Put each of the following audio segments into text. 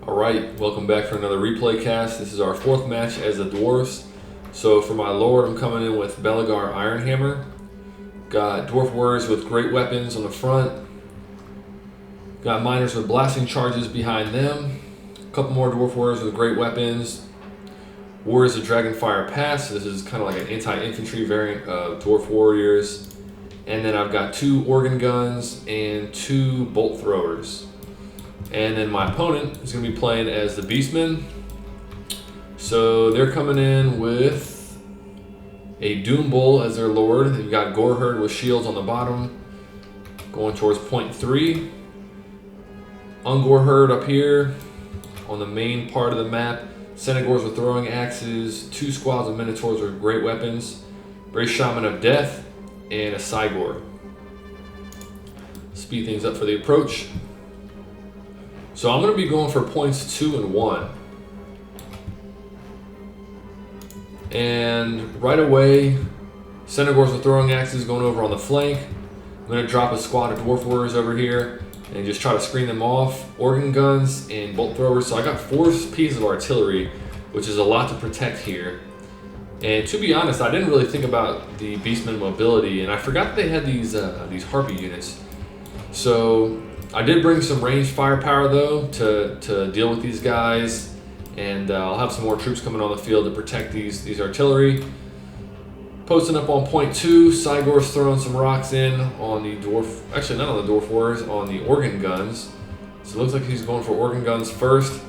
Alright, welcome back for another replay cast. This is our fourth match as the Dwarfs. So for my Lord, I'm coming in with Belegar Ironhammer. Got Dwarf Warriors with great weapons on the front. Got Miners with blasting charges behind them. A couple more Dwarf Warriors with great weapons. Warriors of Dragonfire Pass. This is kind of like an anti-infantry variant of Dwarf Warriors. And then I've got 2 organ guns and 2 bolt throwers. And then my opponent is going to be playing as the Beastmen. So they're coming in with a Doombull as their lord. They've got Goreherd with shields on the bottom, going towards point 3. Ungoreherd up here on the main part of the map. Centaurs with throwing axes, 2 squads of Minotaurs with great weapons, Brave Shaman of Death, and a Cygor. Speed things up for the approach. So I'm going to be going for points 2 and 1. And right away, Centaurs with throwing axes going over on the flank. I'm going to drop a squad of Dwarf Warriors over here and just try to screen them off. Organ guns and bolt throwers. So I got 4 pieces of artillery, which is a lot to protect here. And to be honest, I didn't really think about the Beastmen mobility, and I forgot that they had these Harpy units. So I did bring some ranged firepower though to deal with these guys, and I'll have some more troops coming on the field to protect these artillery. Posting up on point 2, Cygor's throwing some rocks in on the dwarf, actually not on the Dwarf Warriors, on the organ guns. So it looks like he's going for organ guns first.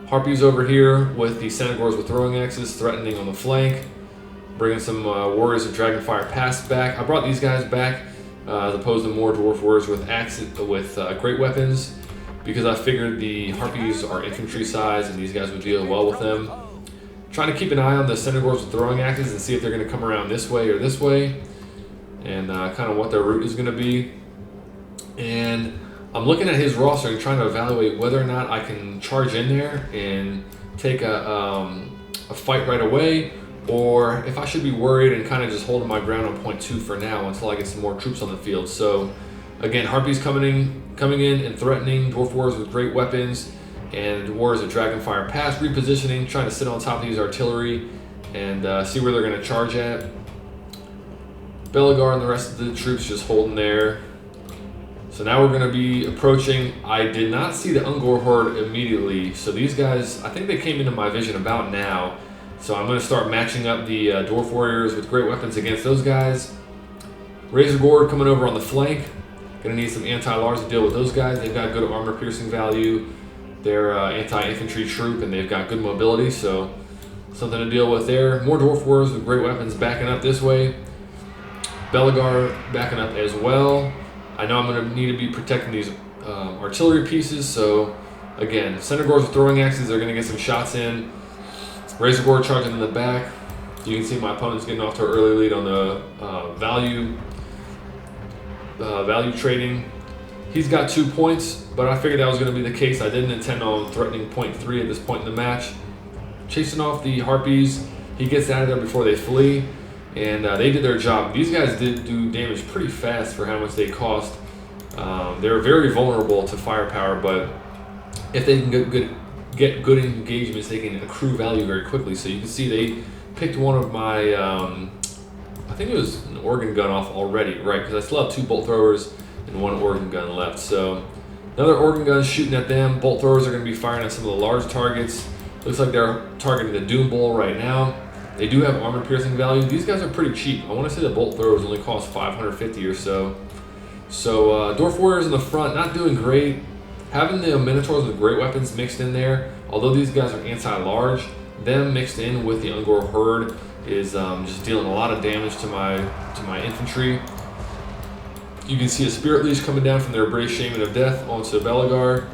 Harpies over here with the Centaurs with throwing axes threatening on the flank. Bringing some Warriors of Dragonfire Pass back. I brought these guys back as opposed to more Dwarf Warriors with great weapons, because I figured the Harpies are infantry size and these guys would deal well with them. Trying to keep an eye on the Centaurs with throwing axes and see if they're going to come around this way or this way, and kind of what their route is going to be. And I'm looking at his roster and trying to evaluate whether or not I can charge in there and take a fight right away, or if I should be worried and kind of just holding my ground on point 2 for now until I get some more troops on the field. So again, Harpies coming in and threatening, Dwarf Warriors with great weapons, and Warriors of Dragonfire Pass repositioning, trying to sit on top of these artillery and see where they're going to charge at. Belegar and the rest of the troops just holding there. So now we're going to be approaching. I did not see the Ungoreherd immediately, so these guys, I think they came into my vision about now. So I'm going to start matching up the Dwarf Warriors with great weapons against those guys. Razor Gore coming over on the flank. Going to need some anti-Lars to deal with those guys. They've got good armor piercing value. They're anti-infantry troop, and they've got good mobility, so something to deal with there. More Dwarf Warriors with great weapons backing up this way. Belegar backing up as well. I know I'm going to need to be protecting these artillery pieces, so again, Centaurs with throwing axes are going to get some shots in. Razor Gore charging in the back. You can see my opponent's getting off to an early lead on the value trading. He's got 2 points, but I figured that was going to be the case. I didn't intend on threatening point 3 at this point in the match. Chasing off the Harpies, he gets out of there before they flee, and they did their job. These guys did do damage pretty fast for how much they cost. They're very vulnerable to firepower, but if they can get good engagements, they can accrue value very quickly. So you can see they picked one of my, I think it was an organ gun off already, right? Because I still have 2 bolt throwers and 1 organ gun left. So another organ gun shooting at them. Bolt throwers are going to be firing at some of the large targets. Looks like they're targeting the Doombull right now. They do have armor piercing value. These guys are pretty cheap. I want to say the bolt throwers only cost 550 or so. So Dwarf Warriors in the front, not doing great. Having the Minotaurs with great weapons mixed in there, although these guys are anti-large, them mixed in with the Ungoreherd is just dealing a lot of damage to my infantry. You can see a Spirit Leash coming down from their Brave Shaman of Death onto Belegar.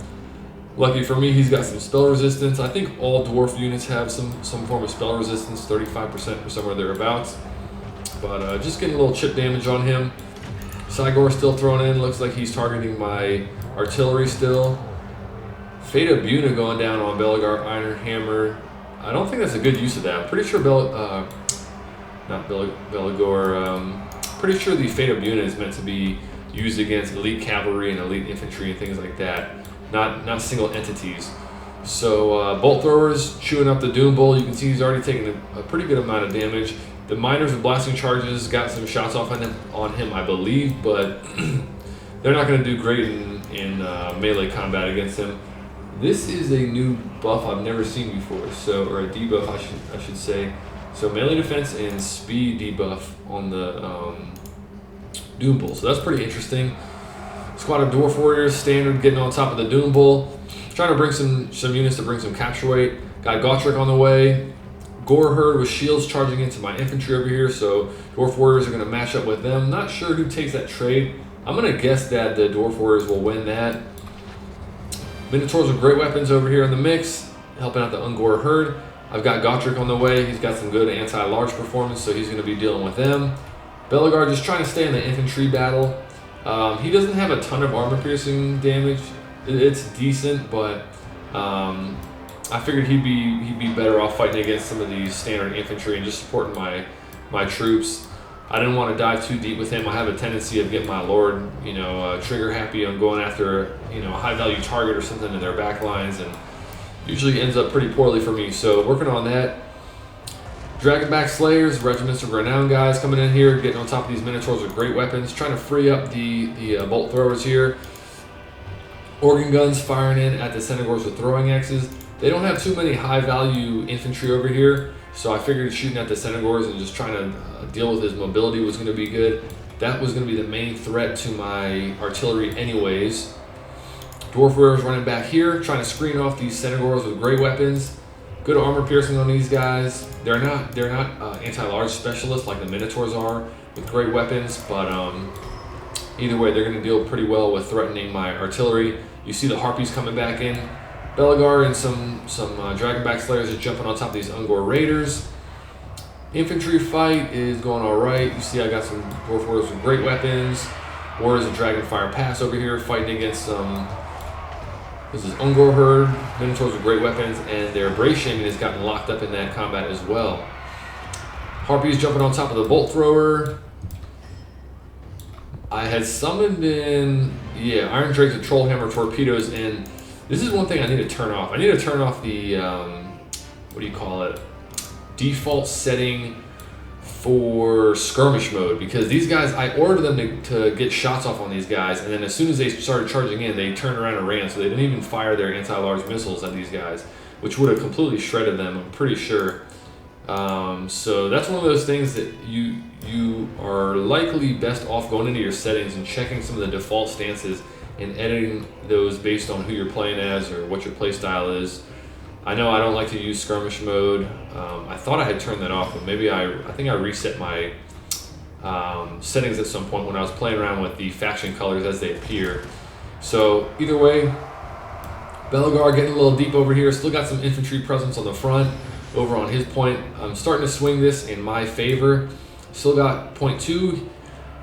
Lucky for me, he's got some spell resistance. I think all dwarf units have some form of spell resistance, 35% or somewhere thereabouts. But just getting a little chip damage on him. Cygor still thrown in. Looks like he's targeting my artillery still. Fate of Buna going down on Belegar Ironhammer. I don't think that's a good use of that. I'm pretty sure pretty sure the Fate of Buna is meant to be used against elite cavalry and elite infantry and things like that. Not single entities. So bolt throwers chewing up the Doombull. You can see he's already taken a pretty good amount of damage. The miners with blasting charges got some shots off on him, I believe, but they're not going to do great in melee combat against him. This is a new buff I've never seen before, so, or a debuff I should say. So melee defense and speed debuff on the Doombull. So that's pretty interesting. Squad of Dwarf Warriors, standard, getting on top of the Doombull. Trying to bring some units to bring some capture weight. Got Gotrek on the way. Gore Herd with shields charging into my infantry over here, so Dwarf Warriors are going to match up with them. Not sure who takes that trade. I'm going to guess that the Dwarf Warriors will win that. Minotaurs with great weapons over here in the mix, helping out the Ungor Herd. I've got Gotrek on the way. He's got some good anti-large performance, so he's going to be dealing with them. Belegar just trying to stay in the infantry battle. He doesn't have a ton of armor-piercing damage. It's decent, but I figured he'd be better off fighting against some of these standard infantry and just supporting my troops. I didn't want to dive too deep with him. I have a tendency of getting my lord, trigger happy on going after, a high value target or something in their back lines, and usually ends up pretty poorly for me. So working on that. Dragonback Slayers, regiments of renowned guys coming in here, getting on top of these Minotaurs with great weapons, trying to free up the bolt throwers here. Organ guns firing in at the Senegors with throwing axes. They don't have too many high value infantry over here, so I figured shooting at the Senegors and just trying to deal with his mobility was going to be good. That was going to be the main threat to my artillery anyways. Dwarf Warriors running back here, trying to screen off these Senegors with great weapons. Good armor piercing on these guys. They're not anti-large specialists like the Minotaurs are with great weapons, but either way, they're going to deal pretty well with threatening my artillery. You see the Harpies coming back in. Belegar and some Dragonback Slayers are jumping on top of these Ungor Raiders. Infantry fight is going all right. You see I got some Dwarf Warriors with great weapons. Warriors of Dragonfire Pass over here fighting against some... This is Ungor Herd, Minotaurs with great weapons, and their Brave Shaman has gotten locked up in that combat as well. Harpies jumping on top of the Bolt Thrower. I had summoned in, Iron Drakes with Trollhammer torpedoes, and this is one thing I need to turn off. I need to turn off the, default setting for skirmish mode, because these guys, I ordered them to get shots off on these guys, and then as soon as they started charging in, they turned around and ran, so they didn't even fire their anti-large missiles at these guys, which would have completely shredded them, I'm pretty sure. So that's one of those things that you are likely best off going into your settings and checking some of the default stances and editing those based on who you're playing as or what your play style is. I know I don't like to use skirmish mode. I thought I had turned that off, but maybe I think I reset my settings at some point when I was playing around with the faction colors as they appear. So either way, Belegar getting a little deep over here. Still got some infantry presence on the front over on his point. I'm starting to swing this in my favor. Still got point 2.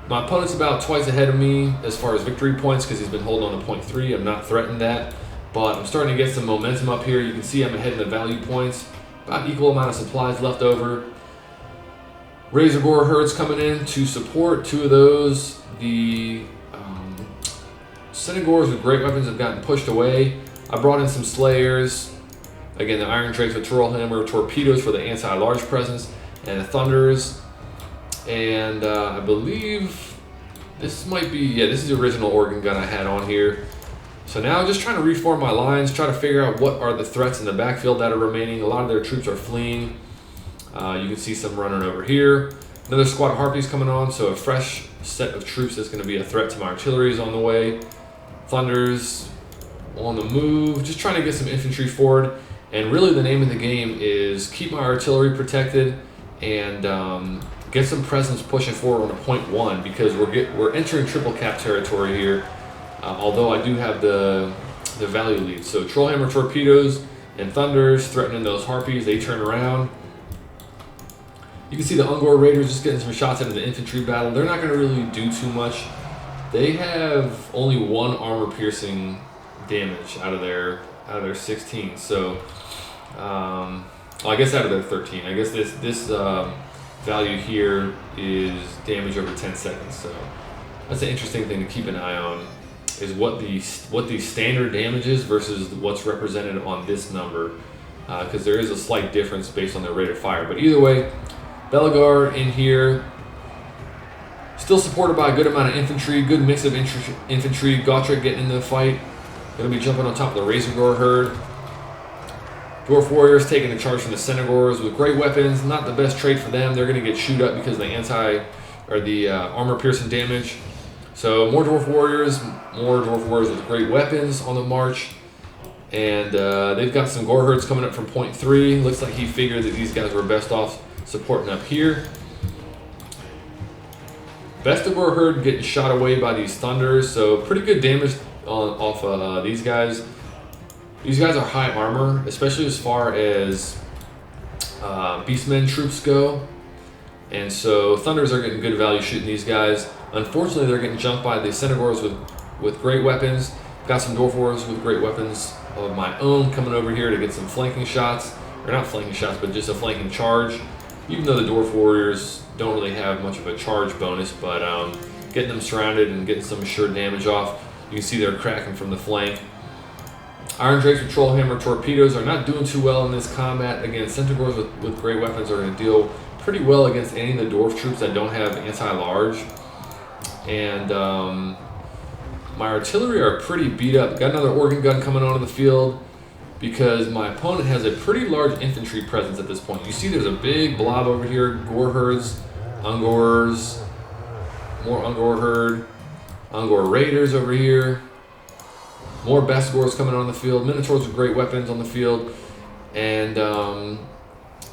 My opponent's about twice ahead of me as far as victory points because he's been holding on to point 3. I'm not threatened that. But I'm starting to get some momentum up here. You can see I'm ahead in the value points. About equal amount of supplies left over. Razor Gore Herds coming in to support 2 of those. The Senegors with great weapons have gotten pushed away. I brought in some Slayers. Again, the Iron Drakes with Trollhammer torpedoes for the anti-large presence. And the Thunders. And I believe this might be, this is the original organ gun I had on here. So now just trying to reform my lines, try to figure out what are the threats in the backfield that are remaining. A lot of their troops are fleeing. You can see some running over here. Another squad of Harpies coming on, so a fresh set of troops that's going to be a threat to my artillery is on the way. Thunders on the move, just trying to get some infantry forward. And really the name of the game is keep my artillery protected and get some presence pushing forward on a point 1 because we're entering triple cap territory here. Although I do have the value lead. So Trollhammer torpedoes and Thunders threatening those Harpies. They turn around. You can see the Ungor Raiders just getting some shots into the infantry battle. They're not going to really do too much. They have only 1 armor piercing damage out of their 16. So I guess out of their 13. I guess this value here is damage over 10 seconds. So that's an interesting thing to keep an eye on. is what the standard damage is versus what's represented on this number, because there is a slight difference based on their rate of fire. But either way, Belegar in here, still supported by a good amount of infantry, good mix of infantry. Gotrek getting into the fight, going to be jumping on top of the Razorgore herd. Dwarf warriors taking a charge from the Senegors with great weapons. Not the best trade for them. They're going to get chewed up because of the armor piercing damage. So more dwarf warriors with great weapons on the march. And they've got some gore herds coming up from point 3. Looks like he figured that these guys were best off supporting up here. Vestigore herd getting shot away by these thunders, so pretty good damage off these guys. These guys are high armor, especially as far as Beastmen troops go. And so thunders are getting good value shooting these guys. Unfortunately, they're getting jumped by the Senegors with great weapons. Got some dwarf warriors with great weapons of my own coming over here to get some flanking shots. Or not flanking shots, but just a flanking charge. Even though the dwarf warriors don't really have much of a charge bonus, but getting them surrounded and getting some assured damage off. You can see they're cracking from the flank. Iron Drakes with Trollhammer torpedoes are not doing too well in this combat. Again, Centaurs with great weapons are going to deal pretty well against any of the dwarf troops that don't have anti-large. And my artillery are pretty beat up. Got another organ gun coming onto the field because my opponent has a pretty large infantry presence at this point. You see there's a big blob over here, gore herds, Ungors, more Ungor herd, Ungor raiders over here, more Bestigors coming on the field, Minotaurs with great weapons on the field, and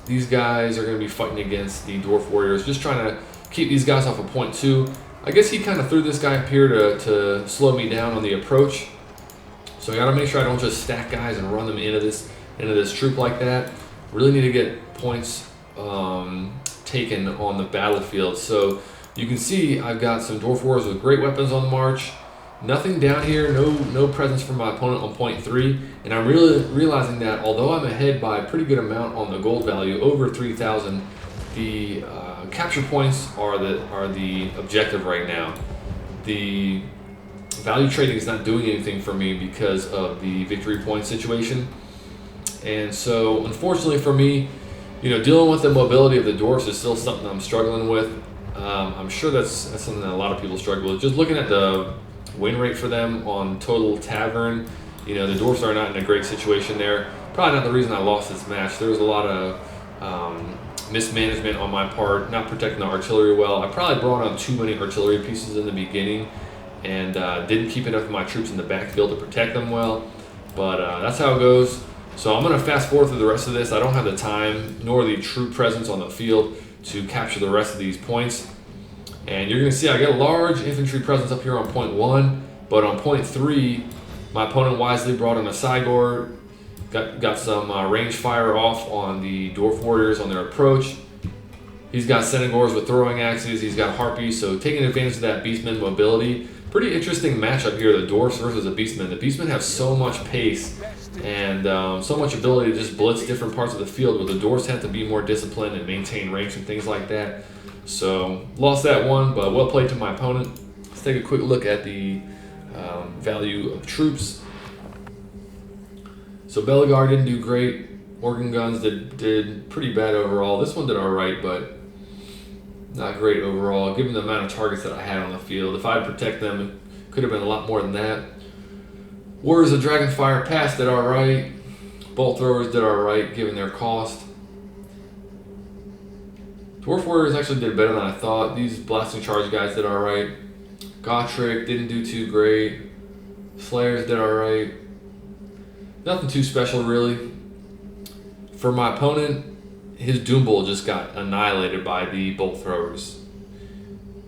these guys are going to be fighting against the Dwarf Warriors, just trying to keep these guys off of point 2. I guess he kind of threw this guy up here to slow me down on the approach. So I got to make sure I don't just stack guys and run them into this troop like that. Really need to get points taken on the battlefield. So you can see I've got some Dwarf Warriors with great weapons on the march. Nothing down here, no presence from my opponent on point 3. And I'm really realizing that although I'm ahead by a pretty good amount on the gold value, over 3,000, the capture points are the objective right now. The value trading is not doing anything for me because of the victory point situation. And so unfortunately for me, dealing with the mobility of the dwarfs is still something I'm struggling with. I'm sure that's something that a lot of people struggle with. Just looking at the win rate for them on total tavern, the dwarfs are not in a great situation there. Probably not the reason I lost this match. There was a lot of mismanagement on my part, not protecting the artillery well. I probably brought on too many artillery pieces in the beginning and didn't keep enough of my troops in the backfield to protect them well. But that's how it goes. So I'm going to fast forward through the rest of this. I don't have the time nor the troop presence on the field to capture the rest of these points. And you're going to see I get a large infantry presence up here on point 1, but on point 3, my opponent wisely brought in a Cygor, got some range fire off on the Dwarf Warriors on their approach. He's got Senegors with throwing axes, he's got Harpies, so taking advantage of that Beastman mobility. Pretty interesting matchup here, the Dwarfs versus the Beastmen. The Beastmen have so much pace and so much ability to just blitz different parts of the field, where the Dwarfs have to be more disciplined and maintain range and things like that. So, lost that one, but well played to my opponent. Let's take a quick look at the value of troops. So Belegar didn't do great. Organ guns did pretty bad overall. This one did alright, but not great overall, given the amount of targets that I had on the field. If I'd protect them, it could have been a lot more than that. Warriors of Dragonfire Pass did alright. Bolt Throwers did alright, given their cost. Dwarf Warriors actually did better than I thought. These Blasting Charge guys did alright. Gotrek didn't do too great. Slayers did alright. Nothing too special, really. For my opponent, his Doombull just got annihilated by the Bolt Throwers.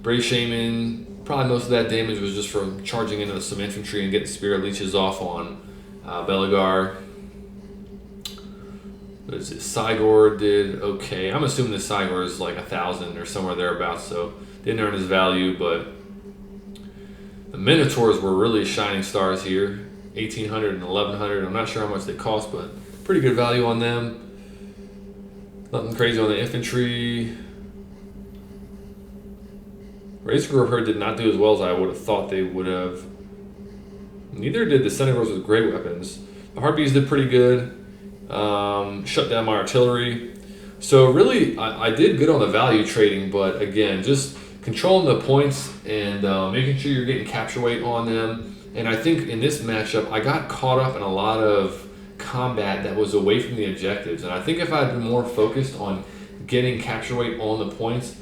Brave Shaman, probably most of that damage was just from charging into some infantry and getting Spirit Leeches off on Belegar. What is it? Cygor did okay. I'm assuming the Cygor is like 1,000 or somewhere thereabouts, so didn't earn his value, but the Minotaurs were really shining stars here. 1,800 and 1,100. I'm not sure how much they cost, but pretty good value on them. Nothing crazy on the infantry. Razorgore herd did not do as well as I would have thought they would have. Neither did the Senegors with great weapons. The Harpies did pretty good. Shut down my artillery. So really, I did good on the value trading, but again, just controlling the points and making sure you're getting capture weight on them. And I think in this matchup, I got caught up in a lot of combat that was away from the objectives. And I think if I had been more focused on getting capture weight on the points,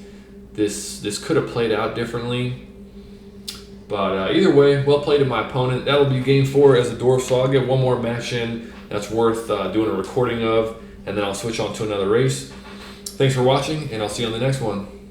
this could have played out differently. But either way, well played to my opponent. That'll be game 4 as a Dwarf, so I'll get one more match in that's worth doing a recording of, and then I'll switch on to another race. Thanks for watching, and I'll see you on the next one.